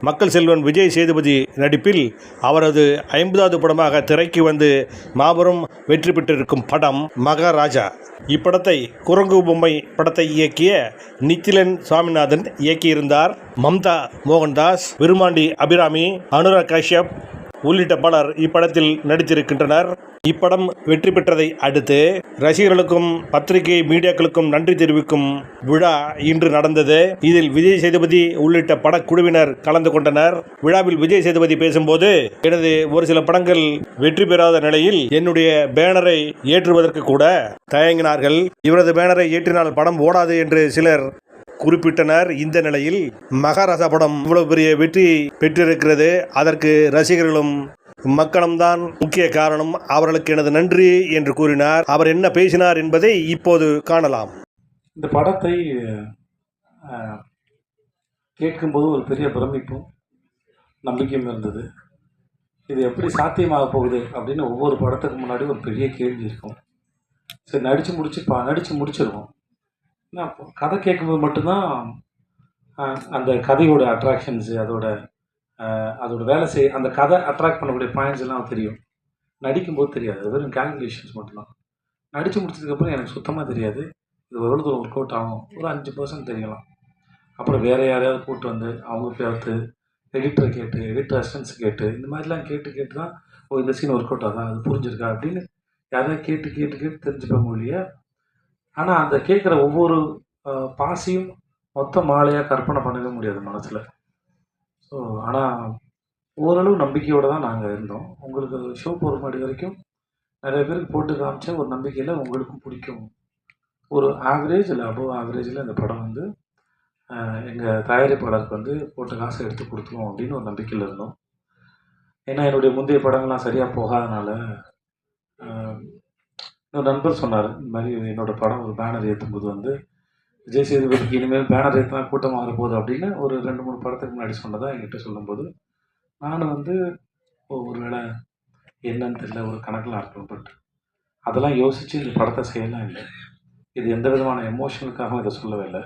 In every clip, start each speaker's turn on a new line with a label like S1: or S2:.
S1: மக்கள் செல்வன் விஜய் சேதுபதி நடிப்பில் அவரது 50வது படமாக திரைக்கு வந்து மாபெரும் வெற்றி பெற்றிருக்கும் படம் மகாராஜா. இப்படத்தை குரங்கு பொம்மை படத்தை இயக்கிய நித்திலன் சுவாமிநாதன் இயக்கியிருந்தார். மம்தா மோகன்தாஸ், விருமாண்டி அபிராமி, அனுராக் கஷ்யப் உள்ளிட்ட பலர் இப்படத்தில் நடித்திருக்கின்றனர். இப்படம் வெற்றி பெற்றதை அடுத்து ரசிகர்களுக்கும் பத்திரிகை மீடியாக்களுக்கும் நன்றி தெரிவிக்கும் விழா இன்று நடந்தது. இதில் விஜய் சேதுபதி உள்ளிட்ட படக்குழுவினர் கலந்து கொண்டனர். விழாவில் விஜய் சேதுபதி பேசும்போது, எனது ஒரு சில படங்கள் வெற்றி பெறாத நிலையில் என்னுடைய பேனரை ஏற்றுவதற்கு கூட தயங்கினார்கள். இவரது பேனரை ஏற்றினால் படம் ஓடாது என்று சிலர் குறிப்பிட்டனர். இந்த நிலையில் மகாராஜா படம் இவ்வளவு பெரிய வெற்றி பெற்றிருக்கிறது. அதற்கு ரசிகர்களும் மக்களும் தான் முக்கிய காரணம். அவர்களுக்கு எனது நன்றி என்று கூறினார். அவர் என்ன பேசினார் என்பதை இப்போது காணலாம்.
S2: இந்த படத்தை கேட்கும்போது ஒரு பெரிய பிரமிப்பும் நம்பிக்கையும் இருந்தது. இது எப்படி சாத்தியமாக போகுது அப்படின்னு ஒவ்வொரு படத்துக்கு முன்னாடி ஒரு பெரிய கேள்வி இருக்கும். சரி, நடித்து முடிச்சிருவோம். கதை கேட்கும்போது மட்டும்தான் அந்த கதையோட அட்ராக்ஷன்ஸு, அதோட வேலை அந்த கதை அட்ராக்ட் பண்ணக்கூடிய பாயிண்ட்ஸ் எல்லாம் தெரியும். நடிக்கும்போது தெரியாது. அது வெறும் கால்குலேஷன்ஸ் மட்டும்தான். நடித்து முடிச்சதுக்கப்புறம் எனக்கு சுத்தமாக தெரியாது இது எவ்வளோ தூரம் ஒர்க் அவுட் ஆகும். ஒரு 5% தெரியலாம். அப்புறம் வேறு யாரையாவது கூப்பிட்டு வந்து அவங்க பார்த்து எடிட்டர் அசிஸ்டன்ஸ் கேட்டு இந்த மாதிரிலாம் கேட்டு தான் இந்த சீன் ஒர்க் அவுட் ஆகுதா, அது புரிஞ்சிருக்கா அப்படின்னு யாராவது கேட்டு தெரிஞ்சுப்பாங்க இல்லையா. ஆனால் அந்த கேட்குற ஒவ்வொரு பாசியும் மொத்த மாலையாக கற்பனை பண்ணவே முடியாது மனசில். ஸோ ஆனால் ஓரளவு நம்பிக்கையோடு தான் நாங்கள் இருந்தோம். உங்களுக்கு ஷோ போகிற மாதிரி வரைக்கும் நிறைய பேருக்கு போட்டு காமிச்ச ஒரு நம்பிக்கையில் உங்களுக்கும் பிடிக்கும். ஒரு ஆவரேஜ் இல்லை அபவ் ஆவரேஜில் இந்த படம் வந்து எங்கள் தயாரிப்பாளருக்கு வந்து போட்ட காசை எடுத்து கொடுத்துருவோம் அப்படின்னு ஒரு நம்பிக்கையில் இருந்தோம். ஏன்னா என்னுடைய முந்தைய படங்கள்லாம் சரியாக போகாதனால இன்னொரு நண்பர் சொன்னார், இந்த மாதிரி என்னோடய படம் ஒரு பேனர் ஏற்றும்போது வந்து விஜய் சேதுபதிக்கு இனிமேல் பேனர் ஏற்றினா கூட்டமாக வரப்போகுது அப்படின்னு ஒரு 2-3 படத்துக்கு முன்னாடி சொன்னதாக என்கிட்ட சொல்லும்போது நான் வந்து ஒரு வேளை என்னன்னு தெரியல, ஒரு கணக்கெலாம் இருக்கும். பட் அதெல்லாம் யோசித்து இந்த படத்தை செய்யலாம் இல்லை. இது எந்த விதமான எமோஷனுக்காகவும் இதை சொல்லவே இல்லை.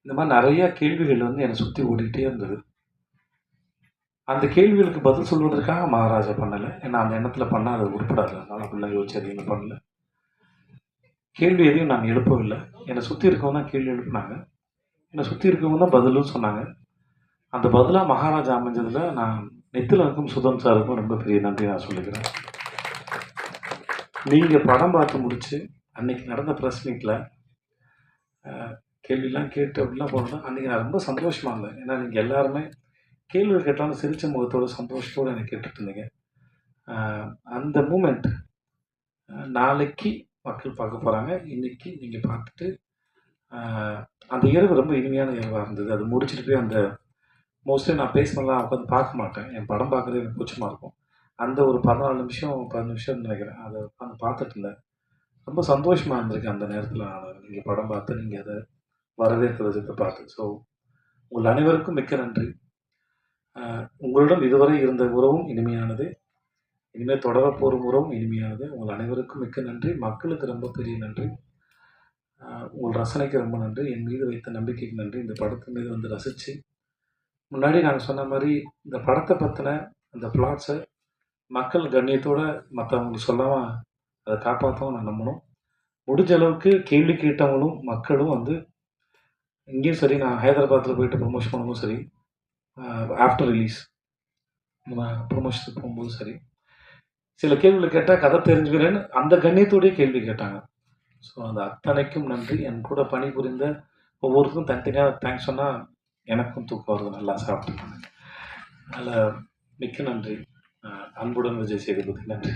S2: இந்த மாதிரி நிறையா கேள்விகள் வந்து என்னை சுற்றி ஓடிக்கிட்டே இருந்தது. அந்த கேள்விகளுக்கு பதில் சொல்வதற்காக மகாராஜா பண்ணலை. ஏன்னா அந்த எண்ணத்தில் பண்ணால் அது உருப்படாது. அதனால் அப்படிலாம் யோசிச்சு அதிகமாக பண்ணலை. கேள்வி எதையும் நான் எழுப்பவில்லை. என்னை சுற்றி இருக்கவங்க தான் கேள்வி எழுப்பினாங்க. என்னை சுற்றி இருக்கவங்க தான் பதிலும் சொன்னாங்க. அந்த பதிலாக மகாராஜா அமைஞ்சதில் நான் நித்திலனுக்கும் சுதன் சாருக்கும் ரொம்ப பெரிய நன்றி நான் சொல்லிக்கிறேன். நீங்கள் படம் பார்த்து முடித்து அன்றைக்கி நடந்த ப்ரெஸ் மீட்டில் கேள்விலாம் கேட்டு அப்படிலாம் போனோன்னா அன்றைக்கி நான் ரொம்ப சந்தோஷமாக இருந்தேன். ஏன்னா நீங்கள் எல்லாருமே கேள்வி கேட்டாலும் சிரித்த முகத்தோடு சந்தோஷத்தோடு எனக்கு கேட்டுட்டு இருந்தீங்க. அந்த மூமெண்ட் நாளைக்கு மக்கள் பார்க்க போகிறாங்க. இன்றைக்கி நீங்கள் பார்த்துட்டு அந்த இரவு ரொம்ப இனிமையான இரவாக இருந்தது. அது முடிச்சுட்டு போய் அந்த மோஸ்ட்லி நான் பேசினலாம் உட்காந்து பார்க்க மாட்டேன். என் படம் பார்க்குறது எனக்கு கூச்சமாக இருக்கும். அந்த ஒரு 14 நிமிஷம் 10 நிமிஷம் நினைக்கிறேன் அதை உட்காந்து பார்த்துட்டு இருந்தேன். ரொம்ப சந்தோஷமாக இருந்திருக்கு அந்த நேரத்தில். நான் நீங்கள் படம் பார்த்து நீங்கள் அதை வரவேற்கிற விதத்தை பார்த்து. ஸோ உங்கள் அனைவருக்கும் மிக்க நன்றி. உங்களிடம் இதுவரை இருந்த உறவும் இனிமையானது, இனிமேல் தொடரப்போகிற உறவும் இனிமையானது. உங்கள் அனைவருக்கும் மிக்க நன்றி. மக்களுக்கு ரொம்ப பெரிய நன்றி. உங்கள் ரசனைக்கு ரொம்ப நன்றி. என் மீது வைத்த நம்பிக்கைக்கு நன்றி. இந்த படத்தின் மீது வந்து ரசித்து முன்னாடி நாங்கள் சொன்ன மாதிரி இந்த படத்தை பற்றின அந்த பிளாட்ஸை மக்கள் கண்ணியத்தோடு மற்றவங்களுக்கு சொல்லாமல் அதை காப்பாற்றவும் நான் நம்பணும். முடிஞ்ச அளவுக்கு கேள்வி கேட்டவங்களும் மக்களும் வந்து இங்கேயும் சரி, நான் ஹைதராபாத்தில் போயிட்டு ப்ரொமோஷன் பண்ணும்போது சரி, ஆஃப்டர் ரிலீஸ் ப்ரொமோஷனுக்கு போகும்போது சரி, சில கேள்விகள் கேட்டால் கதை தெரிஞ்சுக்கிறேன்னு அந்த கண்ணியத்தோடையே கேள்வி கேட்டாங்க. ஸோ அந்த அத்தனைக்கும் நன்றி. என் கூட பணிபுரிந்த ஒவ்வொருக்கும் தனித்தனியாக தேங்க்ஸ் சொன்னால் எனக்கும் தூக்கம் வருது. நல்லா சாப்பிட்டு. அதனால் மிக்க நன்றி. அன்புடன் விஜய் சேதுபதி. நன்றி.